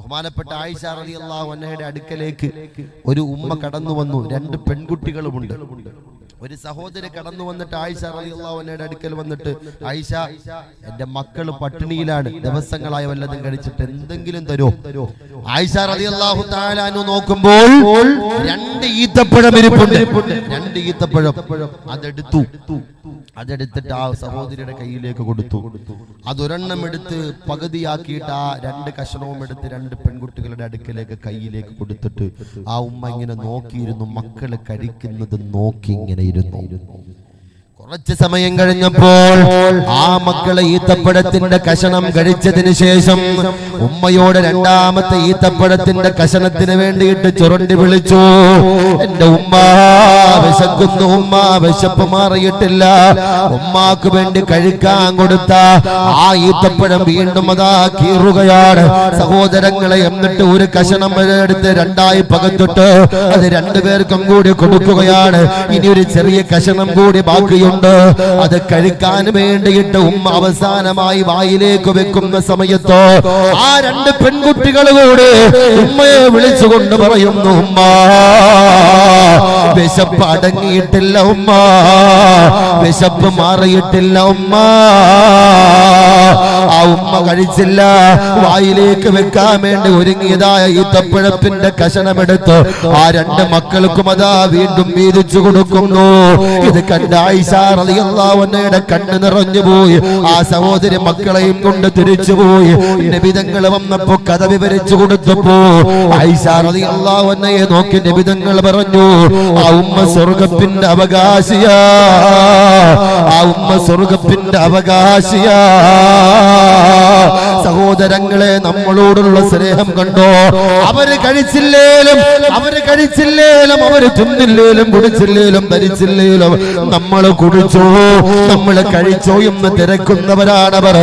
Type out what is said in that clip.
ബഹുമാനപ്പെട്ട ആയിഷ റളിയല്ലാഹു അൻഹയുടെ അടുക്കലേക്ക് ഒരു ഉമ്മ കടന്നു വന്നു. 2 പെൺകുട്ടികളുമുണ്ട്. ഒരു സഹോദരി കടന്നു വന്നിട്ട് ആയിഷ റളിയല്ലാഹു അൻഹയുടെ അടുക്കൽ വന്നിട്ട്, ആയിഷ, എന്റെ മക്കള് പട്ടിണിയിലാണ്, ദിവസങ്ങളായി വല്ലതും കഴിച്ചിട്ട് എന്തെങ്കിലും തരോ? ആയിഷ റളിയല്ലാഹു തആല അൻഹ നോക്കുമ്പോൾ 2 ഈത്തപ്പഴം ഇരിപ്പുണ്ട്. 2 ഈത്തപ്പഴം അതെടുത്തിട്ട് ആ സഹോദരിയുടെ കയ്യിലേക്ക് കൊടുത്തു. അതൊരെണ്ണം എടുത്ത് പകുതിയാക്കിയിട്ട് ആ 2 കഷണവും എടുത്ത് 2 പെൺകുട്ടികളുടെ അടുക്കലേക്ക് കയ്യിലേക്ക് കൊടുത്തിട്ട് ആ ഉമ്മ ഇങ്ങനെ നോക്കിയിരുന്നു. മക്കള് കഴിക്കുന്നത് നോക്കി ഇങ്ങനെ ഇരുന്നു. കുറച്ച് സമയം കഴിഞ്ഞപ്പോൾ ആ മക്കളെ ഈത്തപ്പഴത്തിന്റെ കഷണം കഴിച്ചതിന് ശേഷം ഉമ്മയോട് രണ്ടാമത്തെ ഈത്തപ്പഴത്തിന്റെ കഷണത്തിന് വേണ്ടിയിട്ട് ചുരണ്ടി വിളിച്ചു, എന്റെ ഉമ്മ വിശക്കുന്നു, ഉമ്മ വിശപ്പ് മാറിയിട്ടില്ല. ഉമ്മാക്ക് വേണ്ടി കഴിക്കാൻ കൊടുത്ത ആ ഈത്തപ്പഴം വീണ്ടും അതാ കീറുകയാണ്. സഹോദരങ്ങളെ, എന്നിട്ട് ഒരു കഷണം എടുത്ത് 2ആയി പകത്തിട്ട് അത് 2 പേർക്കും കൂടി കൊടുക്കുകയാണ്. ഇനി ഒരു ചെറിയ കഷണം കൂടി ബാക്കിയുണ്ട്. അത് കഴിക്കാൻ വേണ്ടിയിട്ട് ഉമ്മ അവസാനമായി വായിലേക്ക് വെക്കുന്ന സമയത്ത് ആ 2 പെൺകുട്ടികൾ കൂടി ഉമ്മയെ വിളിച്ചുകൊണ്ട് പറയുന്നു, ഉമ്മ വിശപ്പ് അടങ്ങിയിട്ടില്ല, ഉമ്മ വിശപ്പ് മാറിയിട്ടില്ല, ഉമ്മ. ആ ഉമ്മ കഴിച്ചില്ല. വായിലേക്ക് വെക്കാൻ വേണ്ടി ഒരുങ്ങിയതായ ഈത്തപ്പഴത്തിന്റെ കഷണമെടുത്ത് ആ 2 മക്കൾക്കും അതാ വീണ്ടും വീതിച്ചു കൊടുക്കുന്നു. ഇത് കണ്ട ആയിഷ റളിയല്ലാഹു അൻഹയുടെ കണ്ണ് നിറഞ്ഞു പോയി. ആ സഹോദരി മക്കളെയും കൊണ്ട് തിരിച്ചുപോയി. നബി തങ്ങൾ വന്നപ്പോ കഥ വിവരിച്ചു കൊടുത്തപ്പോ ആയിഷ റളിയല്ലാഹു അൻഹയെ നോക്കി നബി തങ്ങൾ പറഞ്ഞു, ആ ഉമ്മ സ്വർഗ്ഗത്തിന്റെ അവകാശിയാ, ആ ഉമ്മ സ്വർഗ്ഗത്തിന്റെ അവകാശിയാ. സഹോദരങ്ങളെ, നമ്മളോടുള്ള സ്നേഹം കണ്ടോ? അവര് കഴിച്ചില്ലേലും അവര് തിന്നില്ലേലും കുടിച്ചില്ലേലും ധരിച്ചില്ലേലും നമ്മൾ കുടിച്ചോ, നമ്മൾ കഴിച്ചോ എന്ന് തിരക്കുന്നവരാണവർ.